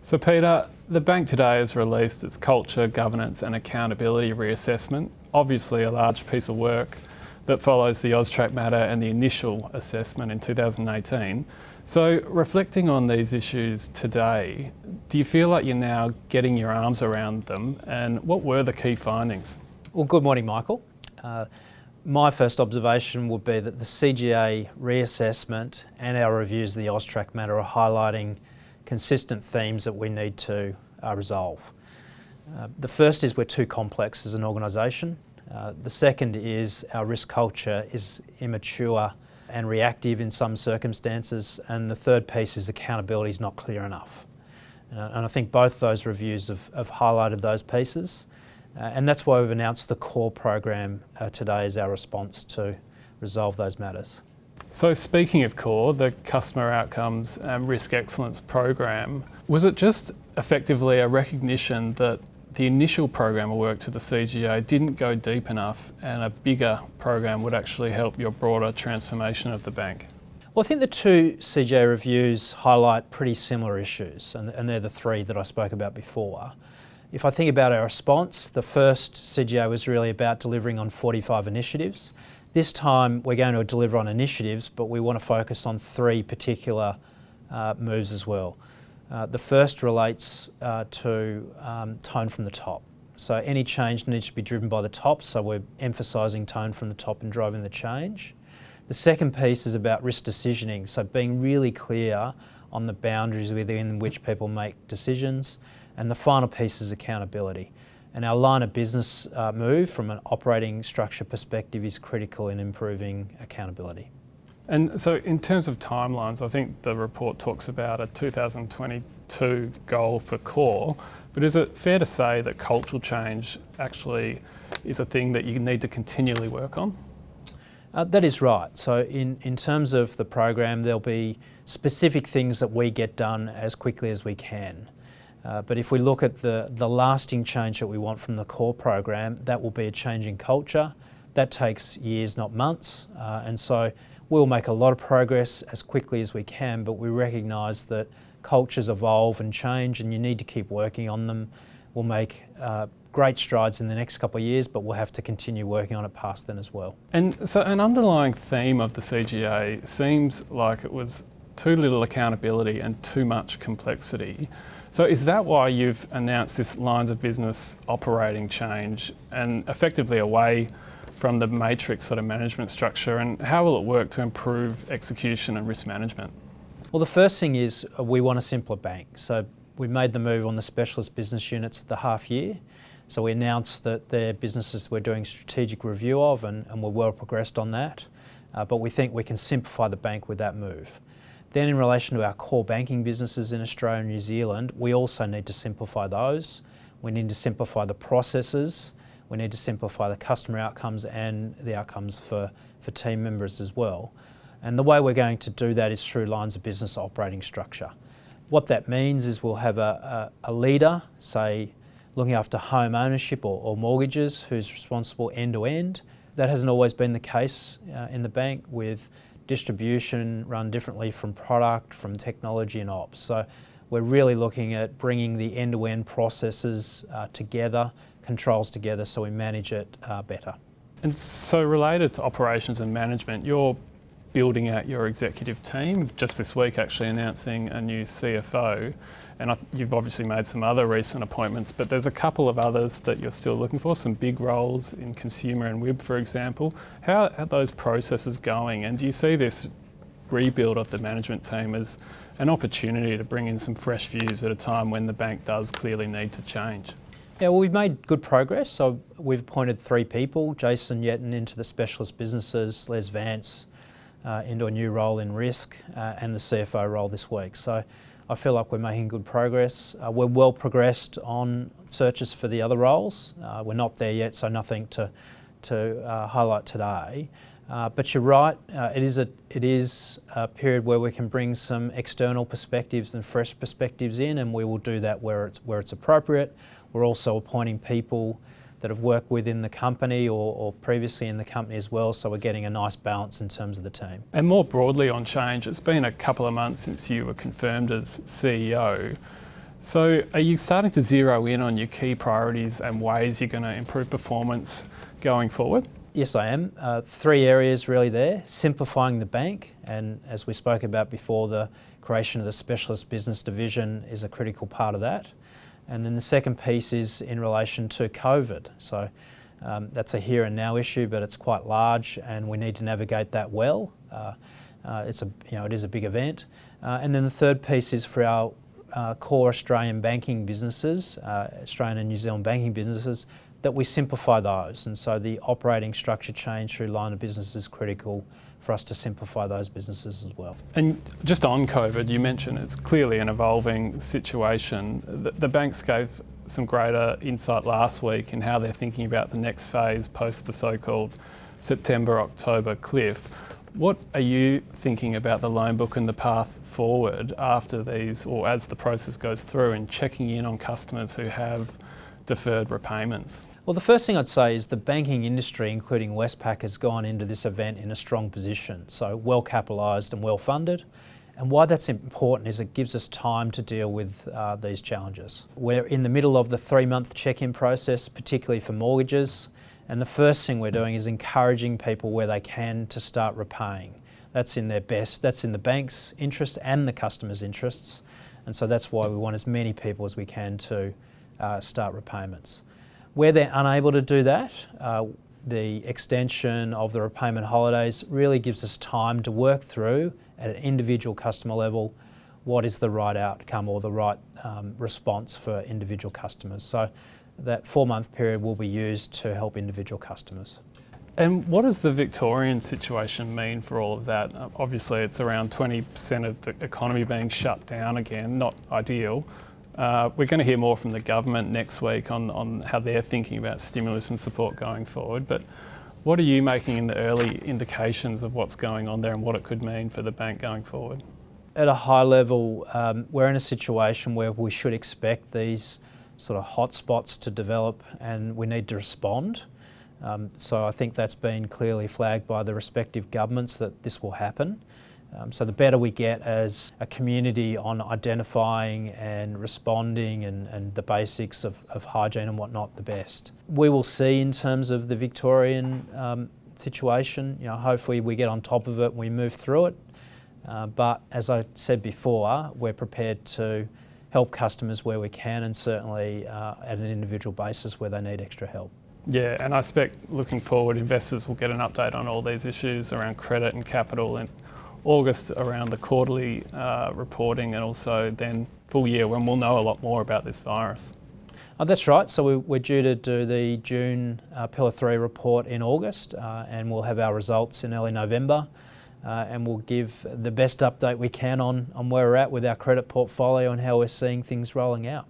So Peter, the bank today has released its culture, governance and accountability reassessment, obviously a large piece of work that follows the AUSTRAC matter and the initial assessment in 2018. So reflecting on these issues today, do you feel like you're now getting your arms around them, and what were the key findings? Well, good morning, Michael. My first observation would be that the CGA reassessment and our reviews of the AUSTRAC matter are highlighting consistent themes that we need to resolve. The first is we're too complex as an organisation. The second is our risk culture is immature and reactive in some circumstances. And the third piece is accountability is not clear enough. And I think both those reviews have highlighted those pieces. And that's why we've announced the CORE program today as our response to resolve those matters. So speaking of CORE, the Customer Outcomes and Risk Excellence program, was it just effectively a recognition that the initial program of work to the CGA didn't go deep enough and a bigger program would actually help your broader transformation of the bank? Well, I think the two CGA reviews highlight pretty similar issues, and they're the three that I spoke about before. If I think about our response, the first CGA was really about delivering on 45 initiatives. This time we're going to deliver on initiatives, but we want to focus on three particular moves as well. The first relates to tone from the top. So any change needs to be driven by the top, so we're emphasising tone from the top and driving the change. The second piece is about risk decisioning, so being really clear on the boundaries within which people make decisions. And the final piece is accountability. And our line of business move from an operating structure perspective is critical in improving accountability. And so in terms of timelines, I think the report talks about a 2022 goal for CORE, but is it fair to say that cultural change actually is a thing that you need to continually work on? That is right. So in terms of the program, there'll be specific things that we get done as quickly as we can. But if we look at the lasting change that we want from the CORE program, that will be a change in culture. That takes years, not months. And so we'll make a lot of progress as quickly as we can, but we recognise that cultures evolve and change and you need to keep working on them. We'll make great strides in the next couple of years, but we'll have to continue working on it past then as well. And so an underlying theme of the CGA seems like it was too little accountability and too much complexity. So is that why you've announced this lines of business operating change and effectively away from the matrix sort of management structure, and how will it work to improve execution and risk management? Well, the first thing is we want a simpler bank. So we made the move on the specialist business units at the half year. So we announced that they're businesses we're doing strategic review of and we're well progressed on that. But we think we can simplify the bank with that move. Then in relation to our core banking businesses in Australia and New Zealand, we also need to simplify those. We need to simplify the processes. We need to simplify the customer outcomes and the outcomes for team members as well. And the way we're going to do that is through lines of business operating structure. What that means is we'll have a leader, say, looking after home ownership or mortgages, who's responsible end to end. That hasn't always been the case in the bank, with distribution run differently from product, from technology and ops. So we're really looking at bringing the end-to-end processes together, controls together, so we manage it better. And so related to operations and management, you're building out your executive team, just this week actually announcing a new CFO, and you've obviously made some other recent appointments, but there's a couple of others that you're still looking for, some big roles in consumer and WIB, for example. How are those processes going, and do you see this rebuild of the management team as an opportunity to bring in some fresh views at a time when the bank does clearly need to change? Yeah, well, we've made good progress. So we've appointed 3 people, Jason Yeton into the specialist businesses, Les Vance into a new role in risk, and the CFO role this week. So I feel like we're making good progress. We're well progressed on searches for the other roles. We're not there yet, so nothing to highlight today. But you're right, it is a period where we can bring some external perspectives and fresh perspectives in, and we will do that where it's appropriate. We're also appointing people that have worked within the company or previously in the company as well, so we're getting a nice balance in terms of the team. And more broadly on change, it's been a couple of months since you were confirmed as CEO. So are you starting to zero in on your key priorities and ways you're going to improve performance going forward? Yes, I am. Three areas really there. Simplifying the bank, and as we spoke about before, the creation of the specialist business division is a critical part of that. And then the second piece is in relation to COVID. So that's a here and now issue, but it's quite large and we need to navigate that well. It is a big event. And then the third piece is for our core Australian banking businesses, Australian and New Zealand banking businesses, that we simplify those. And so the operating structure change through line of business is critical for us to simplify those businesses as well. And just on COVID, you mentioned it's clearly an evolving situation. The banks gave some greater insight last week in how they're thinking about the next phase post the so-called September-October cliff. What are you thinking about the loan book and the path forward after these, or as the process goes through, and checking in on customers who have deferred repayments? Well, the first thing I'd say is the banking industry, including Westpac, has gone into this event in a strong position, so well capitalised and well funded. And why that's important is it gives us time to deal with these challenges. We're in the middle of the 3-month check-in process, particularly for mortgages. And the first thing we're doing is encouraging people where they can to start repaying. That's in the bank's interest and the customer's interests. And so that's why we want as many people as we can to start repayments. Where they're unable to do that, the extension of the repayment holidays really gives us time to work through at an individual customer level what is the right outcome or the right response for individual customers. So that 4-month period will be used to help individual customers. And what does the Victorian situation mean for all of that? Obviously, it's around 20% of the economy being shut down again, not ideal. We're going to hear more from the government next week on how they're thinking about stimulus and support going forward. But what are you making in the early indications of what's going on there and what it could mean for the bank going forward? At a high level, we're in a situation where we should expect these sort of hotspots to develop and we need to respond. So I think that's been clearly flagged by the respective governments that this will happen. So the better we get as a community on identifying and responding and the basics of hygiene and whatnot, the best. We will see in terms of the Victorian situation, hopefully we get on top of it and we move through it. But as I said before, we're prepared to help customers where we can and certainly at an individual basis where they need extra help. Yeah, and I expect looking forward, investors will get an update on all these issues around credit and capital in August around the quarterly reporting and also then full year when we'll know a lot more about this virus. That's right, so we're due to do the June Pillar 3 report in August and we'll have our results in early November. And we'll give the best update we can on where we're at with our credit portfolio and how we're seeing things rolling out.